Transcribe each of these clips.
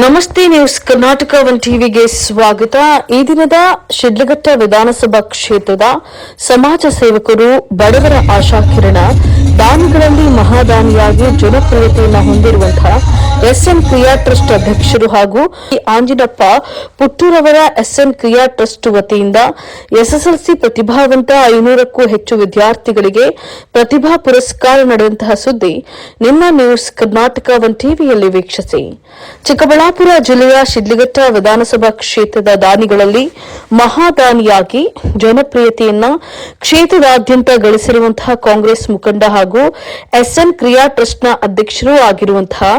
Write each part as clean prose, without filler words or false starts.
ನಮಸ್ತೆ news Karnataka one ಟಿವಿಗೆ ಸ್ವಾಗತ. ಈ ದಿನದ ಶಿಡ್ಲಘಟ್ಟ ವಿಧಾನಸಭಾ ಕ್ಷೇತ್ರದ ಸಮಾಜ ಸೇವಕರು, ಬಡವರ ಆಶಾಕಿರಣ, ದಾನಿಗಳಲ್ಲಿ ಮಹಾದಾನಿಯಾಗಿ ಜನಪ್ರಿಯತೆಯನ್ನು ಹೊಂದಿರುವಂತಹ ಎಸ್ಎನ್ ಕ್ರಿಯಾ ಟ್ರಸ್ಟ್ ಅಧ್ಯಕ್ಷರು ಹಾಗೂ ಆಂಜಿನಪ್ಪ ಪುಟ್ಟೂರವರ ಎಸ್ಎನ್ ಕ್ರಿಯಾ ಟ್ರಸ್ಟ್ ವತಿಯಿಂದ ಎಸ್ಎಸ್ಎಲ್ಸಿ ಪ್ರತಿಭಾವಂತ 500ಕ್ಕೂ ಹೆಚ್ಚು ವಿದ್ಯಾರ್ಥಿಗಳಿಗೆ ಪ್ರತಿಭಾ ಪುರಸ್ಕಾರ ನಡೆದಂತಹ ಸುದ್ದಿ ನಿಮ್ಮ ನ್ಯೂಸ್ ಕರ್ನಾಟಕ ಒನ್ ಟಿವಿಯಲ್ಲಿ ವೀಕ್ಷಿಸಿ. ಚಿಕ್ಕಬಳ್ಳಾಪುರ ಜಿಲ್ಲೆಯ ಶಿಡ್ಲಘಟ್ಟ ವಿಧಾನಸಭಾ ಕ್ಷೇತ್ರದ ದಾನಿಗಳಲ್ಲಿ ಮಹಾದಾನಿಯಾಗಿ ಜನಪ್ರಿಯತೆಯನ್ನ ಕ್ಷೇತ್ರದಾದ್ಯಂತ ಗಳಿಸಿರುವಂತಹ ಕಾಂಗ್ರೆಸ್ ಮುಖಂಡ ಹಾಗೂ ಎಸ್ಎನ್ ಕ್ರಿಯಾ ಟ್ರಸ್ಟ್ನ ಅಧ್ಯಕ್ಷರೂ ಆಗಿರುವಂತಹ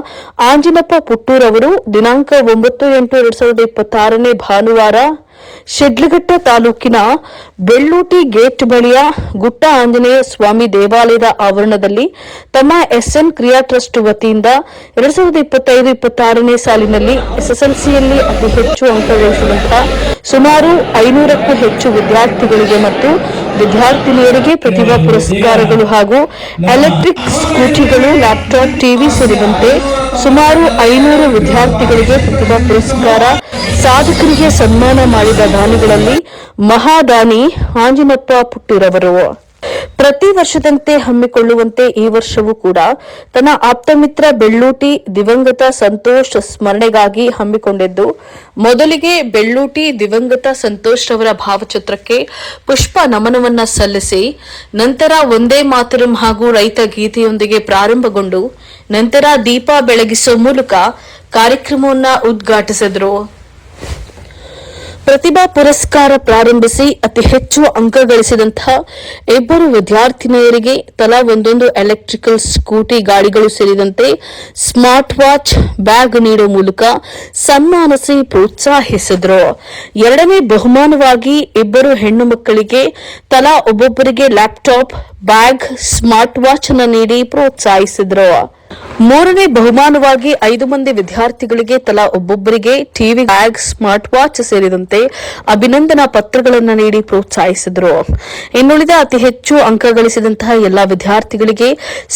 ಆಂಜಿನಪ್ಪ ಪುಟ್ಟೂರ್ ಅವರು ದಿನಾಂಕ 9/8/2026 ಭಾನುವಾರ ಶಿಡ್ಲಘಟ್ಟ ತಾಲೂಕಿನ ಬೆಳ್ಳೂಟಿ ಗೇಟ್ ಬಳಿಯ ಗುಟ್ಟ ಆಂಜನೇಯ ಸ್ವಾಮಿ ದೇವಾಲಯದ ಆವರಣದಲ್ಲಿ ತಮ್ಮ ಎಸ್ಎನ್ ಕ್ರಿಯಾ ಟ್ರಸ್ಟ್ ವತಿಯಿಂದ 2025-26ನೇ ಸಾಲಿನಲ್ಲಿ ಎಸ್ಎಸ್ಎಲ್ಸಿಯಲ್ಲಿ ಅತಿ ಹೆಚ್ಚು ಅಂಕ ಗಳಿಸಿದಂತಹ ಸುಮಾರು 500ಕ್ಕೂ ಹೆಚ್ಚು ವಿದ್ಯಾರ್ಥಿಗಳಿಗೆ ಮತ್ತು ವಿದ್ಯಾರ್ಥಿನಿಯರಿಗೆ ಪ್ರತಿಭಾ ಪುರಸ್ಕಾರಗಳು ಹಾಗೂ ಎಲೆಕ್ಟ್ರಿಕ್ ಸ್ಕೂಟಿಗಳು, ಲ್ಯಾಪ್ಟಾಪ್, ಟಿವಿ ಸೇರಿದಂತೆ ಸುಮಾರು 500 ವಿದ್ಯಾರ್ಥಿಗಳಿಗೆ ಪ್ರತಿಭಾ ಪುರಸ್ಕಾರ, ಸಾಧಕರಿಗೆ ಸನ್ಮಾನ ಮಾಡಿದ ದಾನಿಗಳಲ್ಲಿ ಮಹಾದಾನಿ ಆಂಜಿನಪ್ಪ ಪುಟ್ಟೂರವರು. ಪ್ರತಿ ವರ್ಷದಂತೆ ಹಮ್ಮಿಕೊಳ್ಳುವಂತೆ ಈ ವರ್ಷವೂ ಕೂಡ ತನ್ನ ಆಪ್ತಮಿತ್ರ ಬೆಳ್ಳೂಟಿ ದಿವಂಗತ ಸಂತೋಷ್ ಸ್ಮರಣೆಗಾಗಿ ಹಮ್ಮಿಕೊಂಡಿದ್ದು, ಮೊದಲಿಗೆ ಬೆಳ್ಳೂಟಿ ದಿವಂಗತ ಸಂತೋಷ್ ಅವರ ಭಾವಚಿತ್ರಕ್ಕೆ ಪುಷ್ಪ ನಮನವನ್ನ ಸಲ್ಲಿಸಿ, ನಂತರ ಒಂದೇ ಮಾತರಂ ಹಾಗೂ ರೈತ ಗೀತೆಯೊಂದಿಗೆ ಪ್ರಾರಂಭಗೊಂಡು ನಂತರ ದೀಪ ಬೆಳಗಿಸುವ ಮೂಲಕ ಕಾರ್ಯಕ್ರಮವನ್ನು ಉದ್ಘಾಟಿಸಿದರು. ಪ್ರತಿಭಾ ಪುರಸ್ಕಾರ ಪ್ರಾರಂಭಿಸಿ ಅತಿ ಹೆಚ್ಚು ಅಂಕ ಗಳಿಸಿದಂತಹ 2 ವಿದ್ಯಾರ್ಥಿನಿಯರಿಗೆ ತಲಾ ಒಂದೊಂದು ಎಲೆಕ್ಟ್ರಿಕಲ್ ಸ್ಕೂಟಿ ಗಾಡಿಗಳು ಸೇರಿದಂತೆ ಸ್ಮಾರ್ಟ್ ವಾಚ್, ಬ್ಯಾಗ್ ನೀಡುವ ಮೂಲಕ ಸನ್ಮಾನಿಸಿ ಪ್ರೋತ್ಸಾಹಿಸಿದರು. 2ನೇ ಬಹುಮಾನವಾಗಿ 2 ಹೆಣ್ಣು ಮಕ್ಕಳಿಗೆ ತಲಾ ಒಬ್ಬೊಬ್ಬರಿಗೆ ಲ್ಯಾಪ್ಟಾಪ್, ಬ್ಯಾಗ್, ಸ್ಮಾರ್ಟ್ ವಾಚ್ ಅನ್ನು ನೀಡಿ ಪ್ರೋತ್ಸಾಹಿಸಿದರು. 3ನೇ ಬಹುಮಾನವಾಗಿ 5 ಮಂದಿ ವಿದ್ಯಾರ್ಥಿಗಳಿಗೆ ತಲಾ ಒಬ್ಬೊಬ್ಬರಿಗೆ ಟಿವಿ, ಬ್ಯಾಗ್, ಸ್ಮಾರ್ಟ್ ವಾಚ್ ಸೇರಿದಂತೆ ಅಭಿನಂದನಾ ಪತ್ರಗಳನ್ನು ನೀಡಿ ಪ್ರೋತ್ಸಾಹಿಸಿದರು. ಇನ್ನುಳಿದ ಅತಿ ಹೆಚ್ಚು ಅಂಕ ಗಳಿಸಿದಂತಹ ಎಲ್ಲಾ ವಿದ್ಯಾರ್ಥಿಗಳಿಗೆ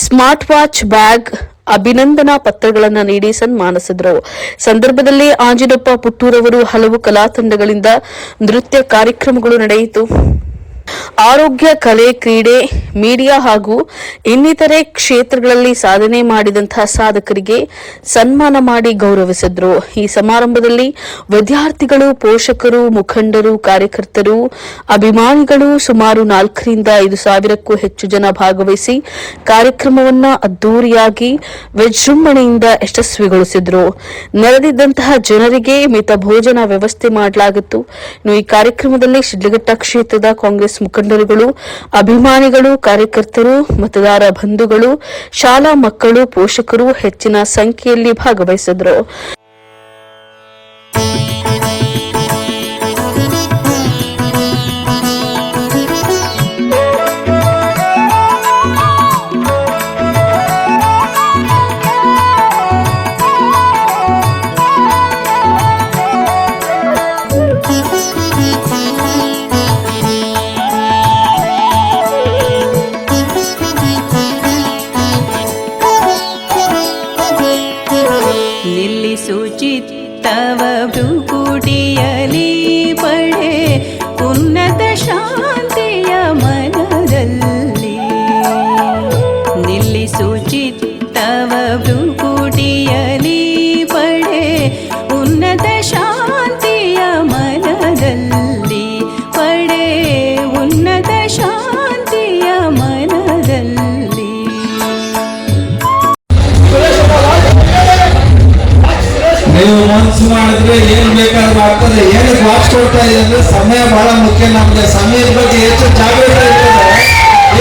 ಸ್ಮಾರ್ಟ್ ವಾಚ್, ಬ್ಯಾಗ್, ಅಭಿನಂದನಾ ಪತ್ರಗಳನ್ನು ನೀಡಿ ಸನ್ಮಾನಿಸಿದರು. ಸಂದರ್ಭದಲ್ಲಿ ಆಂಜಿನಪ್ಪ ಪುಟ್ಟೂರವರು ಹಲವು ಕಲಾ ತಂಡಗಳಿಂದ ನೃತ್ಯ ಕಾರ್ಯಕ್ರಮಗಳು ನಡೆಯಿತು. ಆರೋಗ್ಯ, ಕಲೆ, ಕ್ರೀಡೆ, ಮೀಡಿಯಾ ಹಾಗೂ ಇನ್ನಿತರೆ ಕ್ಷೇತ್ರಗಳಲ್ಲಿ ಸಾಧನೆ ಮಾಡಿದಂತಹ ಸಾಧಕರಿಗೆ ಸನ್ಮಾನ ಮಾಡಿ ಗೌರವಿಸಿದರು. ಈ ಸಮಾರಂಭದಲ್ಲಿ ವಿದ್ಯಾರ್ಥಿಗಳು, ಪೋಷಕರು, ಮುಖಂಡರು, ಕಾರ್ಯಕರ್ತರು, ಅಭಿಮಾನಿಗಳು ಸುಮಾರು 4ರಿಂದ 5 ಸಾವಿರಕ್ಕೂ ಹೆಚ್ಚು ಜನ ಭಾಗವಹಿಸಿ ಕಾರ್ಯಕ್ರಮವನ್ನು ಅದ್ದೂರಿಯಾಗಿ ವಿಜೃಂಭಣೆಯಿಂದ ಯಶಸ್ವಿಗೊಳಿಸಿದರು. ನೆರೆದಿದ್ದಂತಹ ಜನರಿಗೆ ಮಿತ ಭೋಜನ ವ್ಯವಸ್ಥೆ ಮಾಡಲಾಗಿತ್ತು. ಈ ಕಾರ್ಯಕ್ರಮದಲ್ಲಿ ಶಿಡ್ಲಘಟ್ಟ ಕ್ಷೇತ್ರದ ಕಾಂಗ್ರೆಸ್ ಮುಖಂಡರುಗಳು, ಅಭಿಮಾನಿಗಳು, ಕಾರ್ಯಕರ್ತರು, ಮತದಾರ ಬಂಧುಗಳು, ಶಾಲಾ ಮಕ್ಕಳು, ಪೋಷಕರು ಹೆಚ್ಚಿನ ಸಂಖ್ಯೆಯಲ್ಲಿ ಭಾಗವಹಿಸಿದರು. ನಿಲ್ಲಿಸುಚಿತ್ತವ ಭ್ರುಕುಟಿಯಲಿ ಪಡೆ ಉನ್ನತ ಶಾಂತಿಯ ಮನದಲ್ಲಿ. ನಿಲ್ಲಿಸುಚಿತ್ತವ ಭ್ರುಕುಟಿಯಲಿ ಪಡೆ ಉನ್ನತ ಶಾಂತಿಯ ಮನದಲ್ಲಿ. ಪಡೆ ಉನ್ನತ ಶಾಂತಿಯ ಮನದಲ್ಲಿ. ನೀವು ಮನಸ್ಸು ಮಾಡಿದ್ರೆ ಏನ್ ಬೇಕಾದ್ರೂ ಆಗ್ತದೆ. ಏನಕ್ಕೆ ವಾಚ್ ಕೊಡ್ತಾ ಇದೆ ಅಂದ್ರೆ ಸಮಯ ಬಹಳ ಮುಖ್ಯ. ನಮ್ಗೆ ಸಮಯದ ಬಗ್ಗೆ ಎಷ್ಟು ಜಾಗೃತಿ ಇರ್ತದೆ,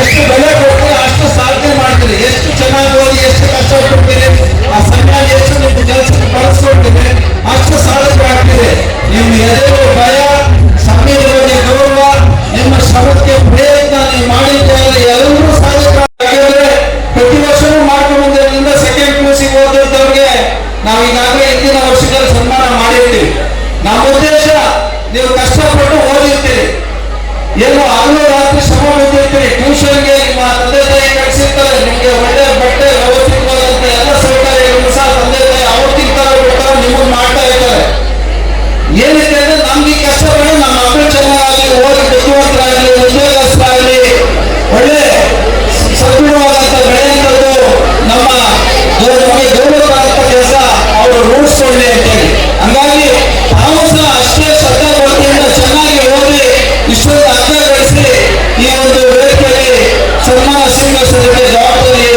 ಎಷ್ಟು ಬೆಲೆ ಕೊಡ್ತೀರಿ ಅಷ್ಟು ಸಾಧನೆ ಮಾಡ್ತೀರಿ. ಎಷ್ಟು ಚೆನ್ನಾಗಿ ಓದಿ, ಎಷ್ಟು ಕಷ್ಟಪಡ್ತೀರಿ, ಆ ಸಮಯ ಎಷ್ಟು ನಿಮ್ಮ ಕೆಲಸಕ್ಕೆ ಬಳಸ್ಕೊಡ್ತೀರಿ ಅಷ್ಟು ಸಾಧನೆ ಆಗ್ತೀರಿ. ನಿಮ್ಮ ಎದುರು ಭಯ, ಸಮಯದ ಬಗ್ಗೆ ಗೌರವ, ನಿಮ್ಮ ಶ್ರಮಕ್ಕೆ ಪ್ರಯತ್ನ ನೀವು ಮಾಡಿದ್ದಾರೆ ಎಲ್ಲರೂ ಸಾಧನೆ. ಪ್ರತಿ ವರ್ಷವೂ ಮಾಡ್ಕೊಂಡು ಬಂದಿರೋದ್ರಿಂದ ಸೆಕೆಂಡ್ PUC ಓದಿದ್ದವ್ರಿಗೆ ನಾವು ಈಗಾಗಲೇ ಹಿಂದಿನ ವರ್ಷದಲ್ಲಿ ಸನ್ಮಾನ ಮಾಡಿರ್ತೀವಿ. ನಮ್ಮ ಉದ್ದೇಶ ನೀವು ಕಷ್ಟಪಟ್ಟು ಓದಿರ್ತೀರಿ, ಏನು ಹಗಲು ರಾತ್ರಿ ಶ್ರಮ ಬಿದ್ದಿರ್ತೀರಿ. ಟ್ಯೂಷನ್ಗೆ ನಿಮ್ಮ ತಂದೆ ತಾಯಿ ಕಳಿಸಿರ್ತಾರೆ, ನಿಮಗೆ ಒಳ್ಳೆ ಬಟ್ಟೆ, ವ್ಯವಸ್ಥಿತವಾದಂತ ಎಲ್ಲ ಸೌಕರ್ಯಗಳನ್ನು ಸಹ ತಂದೆ ತಾಯಿ ಅವ್ರು ತಿಂತಾರೆ ನಿಮಗೆ ಮಾಡಿ ನಮ್ಗೆ ಈ ಕಷ್ಟಗಳು ನಮ್ಮ ಮಕ್ಕಳು ಚೆನ್ನಾಗಿ ಓದಿ ಬುದ್ಧಿವಂತರಾಗಲಿ, ಉದ್ಯೋಗಸ್ಥರಾಗಲಿ, ಒಳ್ಳೆ ಸದೃಢವಾದಂತ ಬೆಳೆಯುವಂಥದ್ದು ನಮಗೆ ಗೌರವವಾದಂತ ಕೆಲಸ ಅವರು ರೂಢಿಸ್ಕೊಳ್ಳಿ ಅಂತೇಳಿ. ಹಂಗಾಗಿ ತಾವು ಸಹ ಅಷ್ಟೇ ಶ್ರದ್ಧಾ ಭಕ್ತಿಯಿಂದ ಚೆನ್ನಾಗಿ ಓದಿ ಇಷ್ಟೊಂದು ಅಂಕ ಗಳಿಸಿ ಈ ಒಂದು ವೇದಿಕೆಯಲ್ಲಿ ಸನ್ಮಾನ ಸ್ವೀಕರಿಸೋದಕ್ಕೆ ಜವಾಬ್ದಾರಿ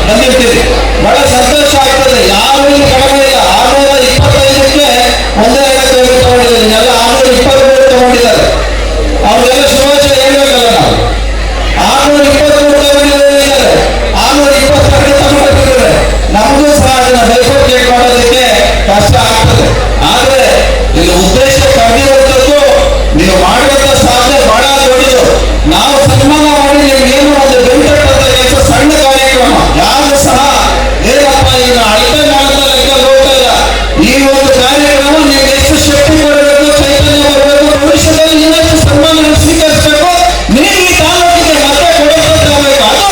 ಬಂದಿರ್ತೀವಿ. ಬಹಳ ಸಂತೋಷ ಆಗ್ತದೆ. ಯಾರು ಕಡಿಮೆ ಇಲ್ಲ. 625ಕ್ಕೆ ಒಂದೇ ತಗೊಂಡಿದ್ದಾರೆ. ಎಲ್ಲ 623 ತಗೊಂಡಿದ್ದಾರೆ. ಅವ್ರಿಗೆಲ್ಲ ಶುಭಾಶಯ ಹೇಳ್ಬೇಕಲ್ಲ ನಾವು. 623 ತಗೊಂಡಿದ್ದಾರೆ, 622 ತಗೊಂಡಿದ್ದಾರೆ. ನಮಗೂ ಸಹ ಅದನ್ನ ಬೈಫರ್ಕೇಟ್ ಮಾಡೋದಕ್ಕೆ ಕಷ್ಟ ಆಗ್ತದೆ. ಆದ್ರೆ ಇಲ್ಲಿ ಉದ್ದೇಶ ಕಡಿಮೆವಂಥದ್ದು ನೀವು ಮಾಡುವಂತ ಸಾಧನೆ ಬಹಳ ದೊಡ್ಡದು. ನಾವು ಸನ್ಮಾನ ಮಾಡಿ ನಿಮ್ಗೇನು ಒಂದು ಬೆಂಕಟ್ಟಂತ ಕೆಲಸ ಸಣ್ಣ ಕಾರ್ಯಕ್ರಮ. ಯಾರು ಸಹ ಏನಪ್ಪ ಈಗ ಅಳತೆ ಮಾಡ್ತಾ ಲೆಕ್ಕ ಹೋಗ್ತಾ ಇಲ್ಲ. ಈ ಒಂದು ಕಾರ್ಯಕ್ರಮ ನೀವು ಎಷ್ಟು ಶಕ್ತಿ ಬರಬೇಕು, ಚೈತನ್ಯ ಬರಬೇಕು, ಭವಿಷ್ಯದಲ್ಲಿ ಇನ್ನಷ್ಟು ಸನ್ಮಾನ ಸ್ವೀಕರಿಸಬೇಕು. ನೀವು ಈ ತಾಲೂಕಿಗೆ ಮತ್ತೆ ಕೊಡಬೇಕಾಗಬೇಕು. ಅದು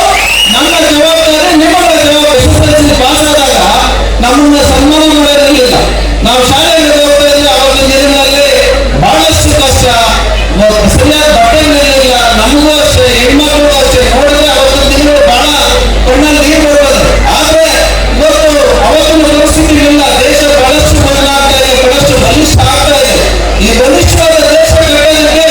ನಮ್ಮ ಜವಾಬ್ದಾರಿ, ನಿಮ್ಮ ಜವಾಬ್ದಾರಿ. SSLC ಪಾಸ್ ಆದಾಗ ನಮ್ಮನ್ನ ಸನ್ಮಾನ ಮಾಡೋದಿರಲಿಲ್ಲ. ನಾವು ಶಾಲೆಗೆ ಹೋಗ್ತಾ ಇದ್ರೆ ಆವಾಗಿನ ದಿನಗಳಲ್ಲಿ ಬಹಳಷ್ಟು ಕಷ್ಟ, ಸರಿಯಾದ ಬಟ್ಟೆ ಇರಲಿಲ್ಲ. ನಮಗೂ ಅಷ್ಟೇ, ಹೆಣ್ಮಕ್ಳು ಅಷ್ಟೇ. ನೋಡಿದ್ರೆ ಅವತ್ತಿನ ದಿನಗಳು ಬಹಳ ಕಣ್ಣಲ್ಲಿ ನೀರು ಬರ್ತದೆ. ಆದ್ರೆ ಇವತ್ತು ಅವತ್ತಿನ ಪರಿಸ್ಥಿತಿ ಇಲ್ಲ. ದೇಶ ಬಹಳಷ್ಟು ಬದಲಾಗ್ತಾ ಇದೆ, ಬಹಳಷ್ಟು ಬಲಿಷ್ಠ ಆಗ್ತಾ ಇದೆ. ಈ ಬಲಿಷ್ಠವಾದ ದೇಶ ಕಟ್ಟೋದಕ್ಕೆ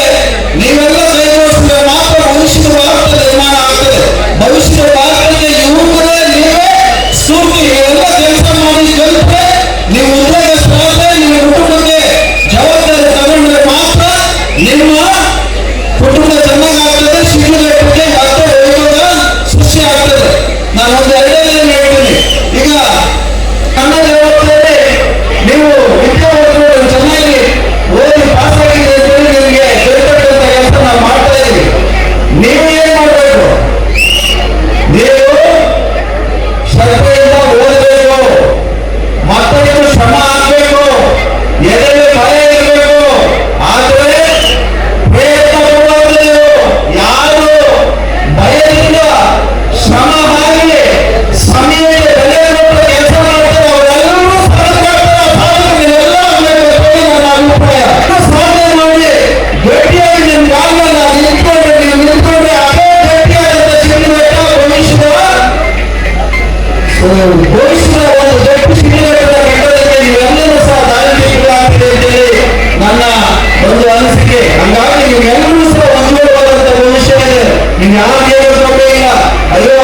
ನೀವೆಲ್ಲ ಕೈಗೊಳಿಸಿದ್ರೆ ಮಾತ್ರ ಭವಿಷ್ಯದ ಭಾರತ ನಿರ್ಮಾಣ ಆಗ್ತದೆ. ಭವಿಷ್ಯದ ಭಾರತಕ್ಕೆ ಯುವಕರೇ ನೀವೇ ಸ್ಫೂರ್ತಿ. ನೀವೆಲ್ಲ ಕೆಲಸ ಮಾಡಿ ಕಲಿತ್ರೆ, ನೀವು ಉದ್ಯೋಗಸ್ಥರಾದ್ರೆ, ನಿಮ್ಮ ಕುಟುಂಬಕ್ಕೆ ಜವಾಬ್ದಾರಿ ತಗೊಂಡ್ರೆ ಮಾತ್ರ ನಿಮ್ಮ ಕುಟುಂಬ ಚೆನ್ನಾಗಾಗ್ತದೆ. ಶಿಕ್ಷಣಕ್ಕೆ ಮತ್ತೆ ಉದ್ಯೋಗ ಸೃಷ್ಟಿ ಆಗ್ತದೆ. ನಾನೊಂದು ಎರಡನೇ ಹೇಳ್ತೀನಿ. ಈಗ ನನ್ನ ಜವಾಬ್ದಾರಿ, ನೀವು ವಿದ್ಯಾರ್ಥಿಗಳು ಚೆನ್ನಾಗಿ ಓದಿ ಪಾಸ್ ಆಗಿದೆ ಅಂತೇಳಿ ನಿಮಗೆ ತಿಳ್ಕೊಂಡಂತ ಕೆಲಸ ನಾವು ಮಾಡ್ತಾ ಇದ್ದೀವಿ. ನೀವು ಏನ್ ಮಾಡಬೇಕು? ನೀವು ಶ್ರದ್ಧೆಯಿಂದ ಓದಬೇಕು, ಮಕ್ಕಳಿಗೂ ಶ್ರಮ ಆಗ್ಬೇಕು, ಎದೆಗೆ ಭಯ ಇರಬೇಕು. ಆದ್ರೆ ಪ್ರಯತ್ನ ಪಡುವುದು ಯಾರು ಭಯದಿಂದ ಶ್ರಮ ಹಾಕಿ ಸಮಯಕ್ಕೆ ಬೆಲೆ ಕೊಟ್ಟು ಕೆಲಸ ಮಾಡ್ತಾರೆ ಅವರೆಲ್ಲರೂ ಸಾಧಕರೆಲ್ಲ ನನ್ನ ಅಭಿಪ್ರಾಯ. ಸಾಧನೆ ಮಾಡಿ ಗಟ್ಟಿಯಾಗಿ ನಿಮ್ಮ ಕಾಲದಲ್ಲಿ ನಾವು ನಿಂತ್ಕೊಂಡ್ರೆ, ನೀವು ನಿಂತ್ಕೊಂಡ್ರೆ ಅದೇ ಗಟ್ಟಿಯಾದಂತ ಸಿಡಿಬೇಕ ಭವಿಷ್ಯದ ಒಂದು ದೊಡ್ಡ ಸಿಡಿಬೇಕದ ಕಟ್ಟೋದಕ್ಕೆ ನೀವೆಲ್ಲರೂ ಸಹ ದಾರಿದೀಪಗಳಾಗ್ತಿದೆ ಅಂತೇಳಿ ನನ್ನ ಒಂದು ಅನಿಸಿಕೆ. ಹಂಗಾಗಿ ನೀವೆಲ್ಲರೂ ಸಹ ಉಜ್ವಲವಾದಂತ ಭವಿಷ್ಯ ಇದೆ. ನೀವು ಯಾರು ಹೇಳ್ಕೊಂಡೇ ಇಲ್ಲ, ಅಯ್ಯೋ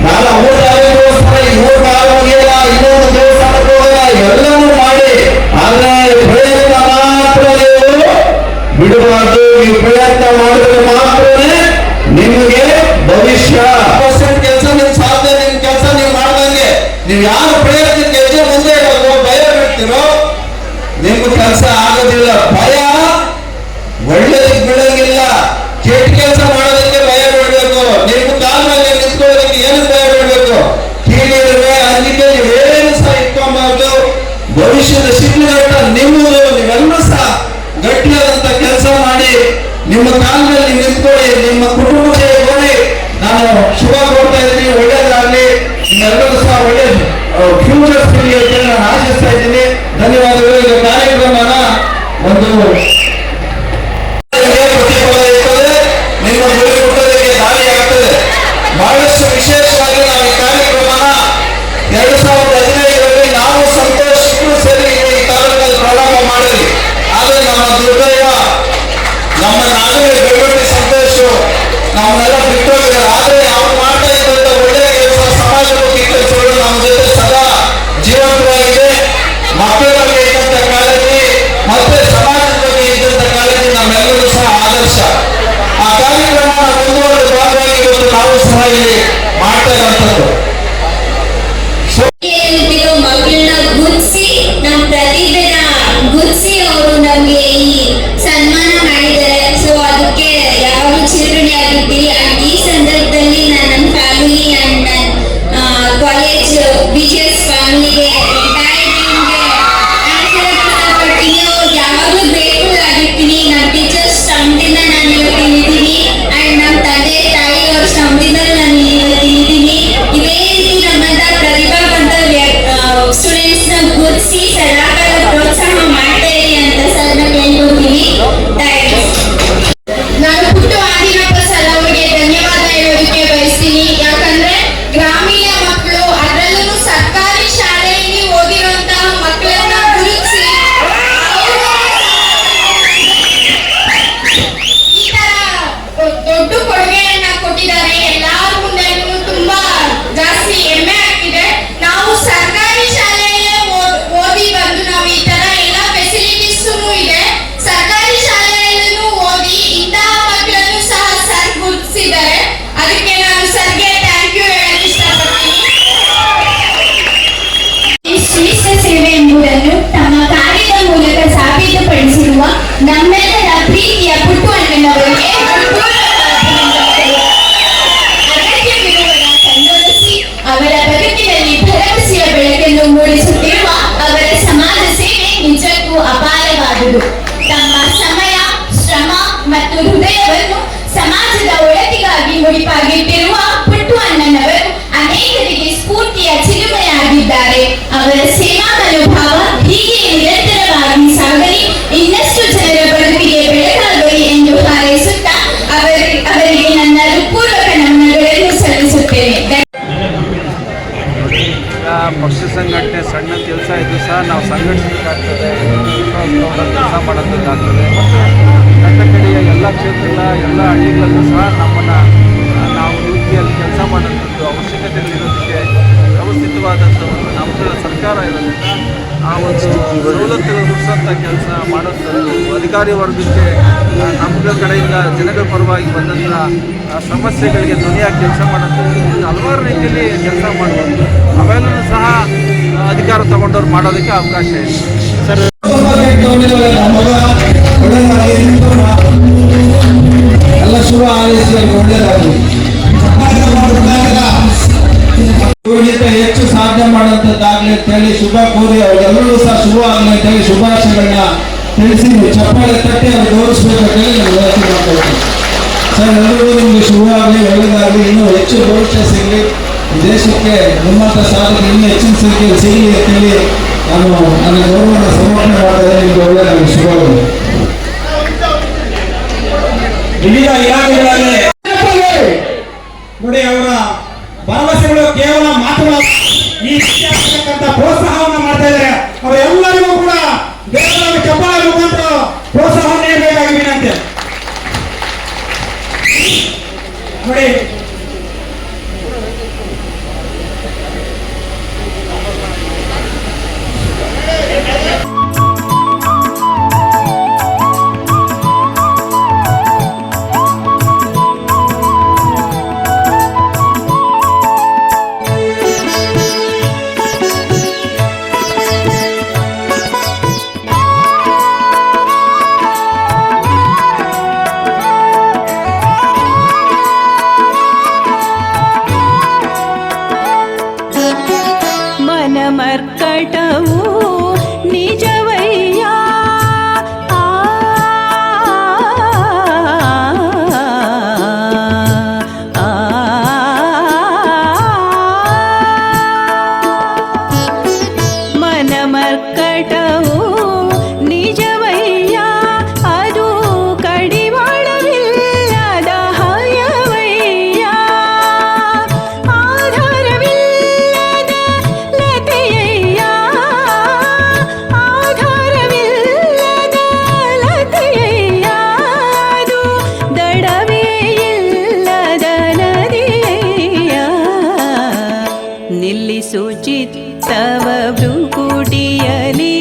ನಾನು 3 ತಾರೀಕೋಸ್ಕರ 3 ಕಾಲ ಹೋಗಿಲ್ಲ, ಇನ್ನೊಂದು ದೇವಸ್ಥಾನಕ್ಕೆ ಹೋಗಲ್ಲ, ಇವೆಲ್ಲವೂ ಮಾಡಿ. ಆದ್ರೆ ಪ್ರಯತ್ನ ಮಾತ್ರ ನೀವು ಬಿಡಬಾರ್ದು. ನೀವು ಪ್ರಯತ್ನ ಮಾಡಿದ್ರೆ ಮಾತ್ರನೇ ನಿಮಗೆ ಭವಿಷ್ಯ. ಕೆಲಸ ನಿಮ್ಮ ಸಾಧ್ಯ, ನಿಮ್ಮ ಕೆಲಸ ನೀವು ಮಾಡ್ದಂಗೆ. ನೀವು ಯಾರು ಪ್ರಯತ್ನಕ್ಕೆ ಹೆಜ್ಜೆ ಮುಂದೆ ಇಡೋದು ಭಯ ಬಿಡ್ತೀರೋ ನಿಮ್ಗೆ ಕೆಲಸ ಆಗೋದಿಲ್ಲ. ಭಯ ಒಳ್ಳೇದಕ್ಕೆ ಬಿಡೋಂಗಿಲ್ಲ. ಕೆಟ್ಟ ಕೆಲಸ ಮಾಡೋದಕ್ಕೆ ಭಯ ಬಿಡಬೇಕು. ನಿಮ್ಮ ಕಾಲ ಮೇಲೆ ನಿಂತ್ಕೊಳ್ಳೋದಕ್ಕೆ ಏನು ಭಯ ಬಿಡಬೇಕು? ಕೀಳಿರುವೆ ಅಂಜಿಕೆ ನೀವೇನು ಸಹ ಇಟ್ಕೊಂಬಾರ್ದು. ಭವಿಷ್ಯದ ಶಿಕ್ಷಣ ನಿಮ್ಮದು. ನೀವೆಲ್ಲರೂ ಸಹ ಗಟ್ಟಿಯಾದಂತ ಕೆಲಸ ಮಾಡಿ ನಿಮ್ಮ ಕಾಲ ಮೇಲೆ ನಿಂತ್ಕೊಳ್ಳಿ, ನಿಮ್ಮ ಕುಟುಂಬಕ್ಕೆ ಹೋಗಿ. ನಾನು ಶುಭ ಕೊಡ್ತಾ ಇದ್ದೀನಿ. ಒಳ್ಳೇದಾಗಲಿ. ನಿಮ್ಮೆಲ್ಲರೂ ಸಹ ಒಳ್ಳೆ ಫ್ಯೂಚರ್ ಸಿಗಲಿ ಅಂತ ನಾನು ಆಶಿಸ್ತಾ ಇದ್ದೀನಿ. ಧನ್ಯವಾದಗಳು. ಈ ಕಾರ್ಯಕ್ರಮನ ಒಂದು ಪ್ರತಿಫಲ ಇರ್ತದೆ, ನಿಮ್ಮ ಗುರಿ ಮುಟ್ಟೋದಕ್ಕೆ ದಾರಿ ಆಗ್ತದೆ. ಬಹಳಷ್ಟು ವಿಶೇಷವಾಗಿ ನಾವು ಈ ಕಾರ್ಯಕ್ರಮನ 2015ರಲ್ಲಿ ನಾವು ಸಂತೋಷಕ್ಕೂ ಸೇರಿ ಈ ತಾಲೂಕಲ್ಲಿ ಪ್ರಾರಂಭ ಮಾಡಿದ್ವಿ. ಆದ್ರೆ ನಮ್ಮ ದುರ್ದೈವ, ನಮ್ಮ ನಾಗರಿಕ ಬೆಳವಣಿಗೆ ಸಂತೋಷ ನಮ್ಮನ್ನೆಲ್ಲ ಬಿಟ್ಟೋಗಿದ್ದಾರೆ. ಆದ್ರೆ ಅವ್ರು ಮಾಡ್ತಾ ಇದ್ದಂತ ಒಳ್ಳೆಯ ಕೆಲಸ, ಸಮಾಜಮುಖಿ ಕೆಲಸಗಳು ನಮ್ಮ ಜೊತೆ ಸದಾ ಜೀವಂತವಾಗಿದೆ. ಮಕ್ಕಳ ಬಗ್ಗೆ ಇದ್ದಂತ ಕಾಳಜಿ ಮತ್ತೆ ಸಮಾಜದ ಬಗ್ಗೆ ಇದ್ದಂತ ಕಾಳಜಿ ನಮ್ಮೆಲ್ಲರೂ ಸಹ ಆದರ್ಶ. ಆ ಕಾರ್ಯಕ್ರಮ ಮುಂದುವರೆದ ಭಾಗವಾಗಿ ಇವತ್ತು ನಾವು ಸಹ ಇಲ್ಲಿ ಮಾಡ್ತಾ ಇರುವಂತದ್ದು. ಮಕ್ಕಳನ್ನ ಗುರ್ತಿಸಿ ನಮ್ಮ ಪ್ರತಿಭೆನ ಗುರ್ತಿಸಿ ಅವರು ನಮ್ಗೆ ಈ ಸನ್ಮಾನ ಮಾಡಿದ್ದಾರೆ. ಸೊ ಅದಕ್ಕೆ ಯಾವಾಗಲೂ ಚಿರಋಣಿ ಆಗಿರ್ತೀವಿ. ಅಂಡ್ ಈ ಸಂದರ್ಭದಲ್ಲಿ ನಾನು ನನ್ನ ಫ್ಯಾಮಿಲಿ ಅಂಡ್ ನನ್ನ ಕಾಲೇಜ್ BGS ಫ್ಯಾಮಿಲಿಗೆ ಇಷ್ಟಪಡ್ತೀನಿ. ಅವ್ರಿಗೆ ಯಾವಾಗಲೂ ಗ್ರೇಟ್ಫುಲ್ ಆಗಿರ್ತೀನಿ. ನಮ್ಮ ಟೀಚರ್ಸ್ ಶ್ರಮದಿಂದ ನಾನು ಇವತ್ತು ಇದ್ದೀನಿ. ಅಂಡ್ ನಮ್ಮ ತಂದೆ ತಾಯಿ ಅವ್ರ ಶ್ರಮದಿಂದ ನಾನು ನಮ್ಮೆಲ್ಲರ ಪ್ರೀತಿಯ ಪುಟ್ಟು ಅಣ್ಣನವರಿಗೆ ಅಗತ್ಯವಿರುವವರ ಕಣ್ಣೊರೆಸಿ ಅವರ ಬದುಕಿನಲ್ಲಿ ಭರವಸೆಯ ಬೆಳಕನ್ನು ಮೂಡಿಸುತ್ತಿರುವ ಅವರ ಸಮಾಜ ಸೇವೆ ನಿಜಕ್ಕೂ ಅಪಾರವಾದುದು. ತಮ್ಮ ಸಮಯ, ಶ್ರಮ ಮತ್ತು ಹೃದಯವನ್ನು ಸಮಾಜದ ಒಳಿತಿಗಾಗಿ ಮುಡಿಪಾಗಿಟ್ಟಿರುವ ಪುಟ್ಟು ಅಣ್ಣನವರು ಅನೇಕರಿಗೆ ಸ್ಫೂರ್ತಿಯ ಚಿಲುಮೆಯಾಗಿದ್ದಾರೆ. ಅವರ ಸೇವಾ ಮನೋಭಾವ ಹೀಗೆ ನಿರಂತರವಾಗಿ ಸಾಗಲಿ, ಇನ್ನಷ್ಟು ಜನರ ಬದುಕಿಗೆ ಬೆಳಕಾಗಲಿ ಎಂದು ಹಾರೈಸುತ್ತಾ ಅವರಿಗೆ ನನ್ನ ಹೃತ್ಪೂರ್ವಕ ನಮನಗಳನ್ನು ಸಲ್ಲಿಸುತ್ತೇನೆ. ಪಕ್ಷ ಸಂಘಟನೆ ಸಣ್ಣ ಕೆಲಸ ಇದ್ದು ಸಹ ನಾವು ಸಂಘಟಿಸಬೇಕಾಗ್ತದೆ, ಕೆಲಸ ಮಾಡೋದಕ್ಕಾಗ್ತದೆ. ಮತ್ತು ಕಟ್ಟಕಡೆಯ ಎಲ್ಲ ಕ್ಷೇತ್ರದ ಎಲ್ಲ ಹಳ್ಳಿಗಳಲ್ಲೂ ಸಹ ನಮ್ಮನ್ನು ನಾವು ರೀತಿಯಲ್ಲಿ ಕೆಲಸ ಮಾಡೋಂಥದ್ದು ಅವಶ್ಯಕತೆಗಳಿರೋದಕ್ಕೆ ವ್ಯವಸ್ಥಿತವಾದಂಥ ಒಂದು ನಮ್ಮಗಳ ಸರ್ಕಾರ ಇರೋದ್ರಿಂದ ಆ ಒಂದು ಸವಲತ್ತುಗಳು ರೂಪಿಸೋಂಥ ಕೆಲಸ ಮಾಡೋಂಥದ್ದು ಅಧಿಕಾರಿ ವರ್ಗಕ್ಕೆ ನಮ್ಮಗಳ ಕಡೆಯಿಂದ ಜನಗಳ ಪರವಾಗಿ ಬಂದಂಥ ಸಮಸ್ಯೆಗಳಿಗೆ ಧ್ವನಿಯಾಗಿ ಕೆಲಸ ಮಾಡೋಂಥದ್ದು ಹಲವಾರು ರೀತಿಯಲ್ಲಿ ಕೆಲಸ ಮಾಡುವುದು ಅವೆಲ್ಲವೂ ಸಹ ಅಧಿಕಾರ ತಗೊಂಡವ್ರು ಮಾಡೋದಕ್ಕೆ ಅವಕಾಶ ಇದೆ ಸರ್. ಎಲ್ಲ ಶುಭ ಹಾರೈಸಿ ಒಳ್ಳೆಯದಾಗಲಿ. ಇವರಿಗಿಂತ ಹೆಚ್ಚು ಸಾಧನೆ ಮಾಡುವಂಥದ್ದಾಗಲಿ ಅಂತ ಹೇಳಿ ಶುಭ ಕೋರಿ ಅವರೆಲ್ಲರೂ ಸಹ ಶುಭ ಆಗಲಿ ಅಂತ ಹೇಳಿ ಶುಭಾಶಯಗಳನ್ನ ತಿಳಿಸಿ ಚಪ್ಪಾಳೆ ತಟ್ಟಿ ಅವ್ರು ಗೌರವಿಸಬೇಕಂತ ಹೇಳಿ ನಾನು ವಿನಂತಿ ಮಾಡ್ಕೊಳ್ತೀನಿ. ಸರ್, ಎಲ್ಲರಿಗೂ ನಿಮಗೆ ಶುಭವಾಗಲಿ, ಒಳ್ಳೆಯದಾಗಲಿ, ಇನ್ನೂ ಹೆಚ್ಚು ಭವಿಷ್ಯ ಸಿಗಲಿ, ದೇಶಕ್ಕೆ ನಿಮ್ಮಂಥ ಸಾಧನೆ ಇನ್ನೂ ಹೆಚ್ಚಿನ ಸಂಖ್ಯೆಯಲ್ಲಿ ಸಿಗಲಿ ಅಂತೇಳಿ ನಾನು ನನ್ನ ಗೌರವವನ್ನು ಸಮರ್ಪಣೆ ಮಾಡ್ತಾ ನಿಮಗೆ ಒಳ್ಳೆಯದಾಗಲಿ, ಶುಭವಾಗಲಿ. ವಿವಿಧ ಇಲಾಖೆಗಳಲ್ಲಿ ನೋಡಿ ಅವರ ಭರವಸೆಗಳು ಕೇವಲ ಮಾತುಗಳು ಈ ಪ್ರೋತ್ಸಾಹವನ್ನು ಮಾಡ್ತಾ ಇದ್ದಾರೆ. ಅವರೆಲ್ಲರಿಗೂ ಕೂಡ ದೇವರ ಚಪ್ಪಾಳೆ ಮುಖಾಂತರ ಪ್ರೋತ್ಸಾಹ ನೀಡಬೇಕಾಗಿ ವಿನಂತಿ. ನೋಡಿ ಮರ್ಕಟವು ನಿಜವಯ್ಯ, ಮನ ಮರ್ಕಟವು ನಿಜವಯ್ಯ, ಅದು ಕಡಿವಾಳವಿಲ್ಲದ ಹಯವಯ್ಯ, ಆಧಾರವಿಲ್ಲದ ಲತೆಯಯ್ಯ, ಆಧಾರವಿಲ್ಲದ ಲತೆಯಯ್ಯ, ಅದು ದಡವೇ ಇಲ್ಲದ ನದಿಯಯ್ಯ, ನಿಲ್ಲಿಸು ಚಿತ್ತವ ಭ್ರುಕುಟಿಯಲಿ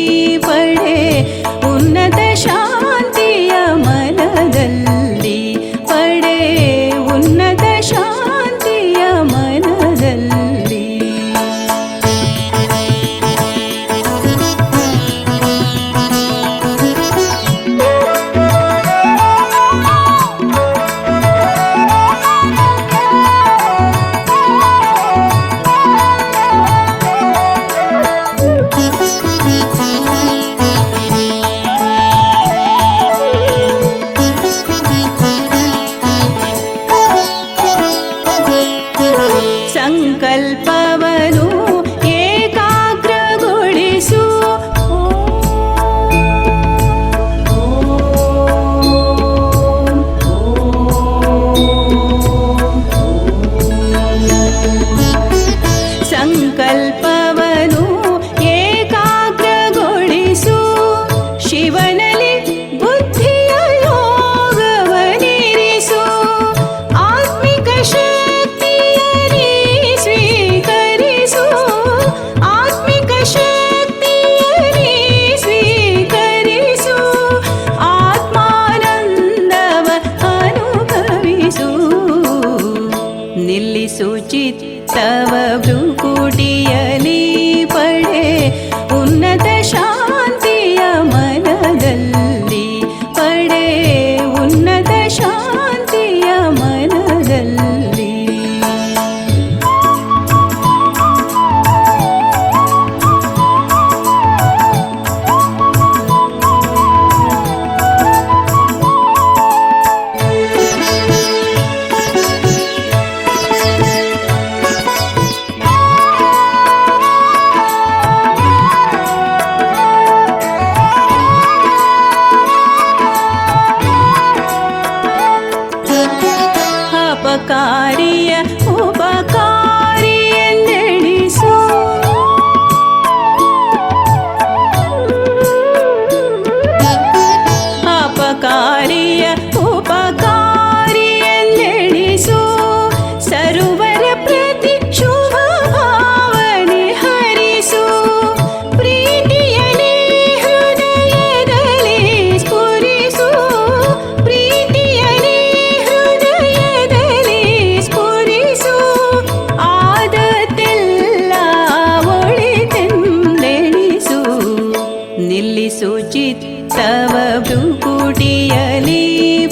ನಿಲ್ಲಿಸು ಚಿತ್ತವ ಭ್ರೂಕುಟಿಯಲಿ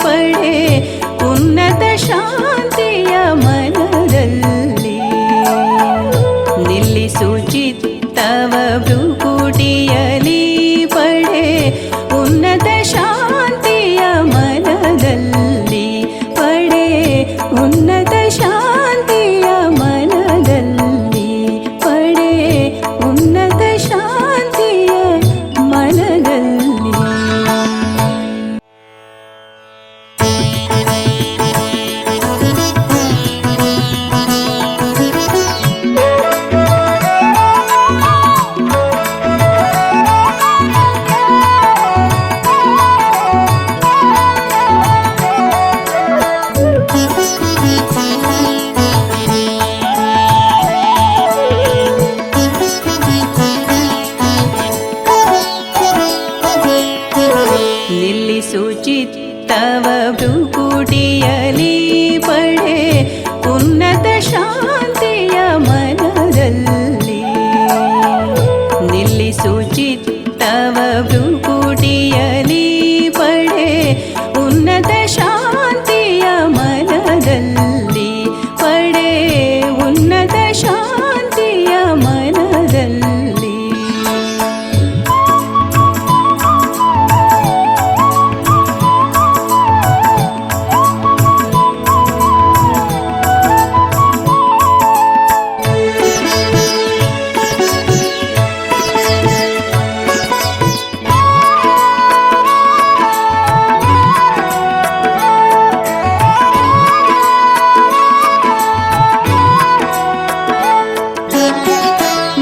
ಪಡೆ ಉನ್ನತ ಶಾಂತಿಯ ಮನದಲ್ಲಿ. ನಿಲ್ಲಿಸು ಚಿತ್ತವ ಭ್ರೂಕುಟಿಯಲಿ ಪಡೆ ಉನ್ನತ ಶಾಂತಿಯ ಮನದಲ್ಲಿ. ಪಡೆ ಉನ್ನತ ಶಾಂತಿಯ ಮನದಲ್ಲಿ. ಪಡೆ ಉನ್ನತ ಶಾಂತಿಯ ಮನದಲ್ಲಿ. ನಿಲ್ಲಿಸು ಚಿತ್ತವ ಭ್ರೂಕುಟಿಯಲಿ ಪಡೆ ಉನ್ನತ ಶಾಂತಿಯ ಮನದಲ್ಲಿ. ನಿಲ್ಲಿಸು ಚಿತ್ತವ ಭ್ರೂಕುಟಿಯಲಿ ಪಡೆ ಉನ್ನತ ಶಾಂತಿಯ ಮನದಲ್ಲಿ. ಪಡೆ ಉನ್ನತ ಶಾಂತಿಯ ಮನದಲ್ಲಿ.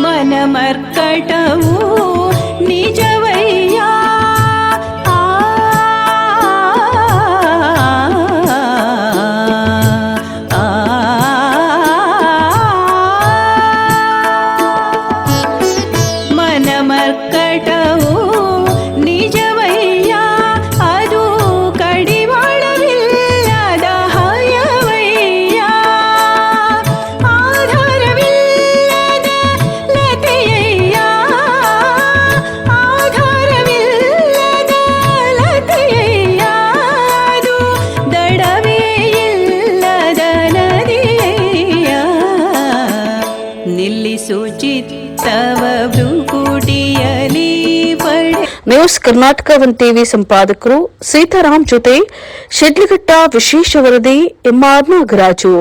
ಮನಮರ್ಕಟವು ನಿಜವಯ್ಯ. ಆ ಮನಮರ್ಕಟವು ನಿಜವಯ್ಯ. ಅದು ಕಡಿವಾಳವಿಲ್ಲದ ಹಯವಯ್ಯ. ಆಧಾರವಿಲ್ಲದ ಲತೆಯಯ್ಯ. ಆಧಾರವಿಲ್ಲದ ಲತೆಯಯ್ಯ. ಅದು ದಡವೇ ಇಲ್ಲದ ನದಿಯಯ್ಯ. ನಿಲ್ಲಿಸು ಚಿತ್ತವ ಭ್ರೂಕುಟಿಯಲಿ ಪಡೆ. ನ್ಯೂಸ್ ಕರ್ನಾಟಕ 1 ಟಿವಿ ಸಂಪಾದಕರು ಸೀತಾರಾಮ್ ಜೊತೆ ಶಿಡ್ಲಘಟ್ಟ. ವಿಶೇಷ ವರದಿ ಎಂಆರ್ ನಾಗರಾಜು.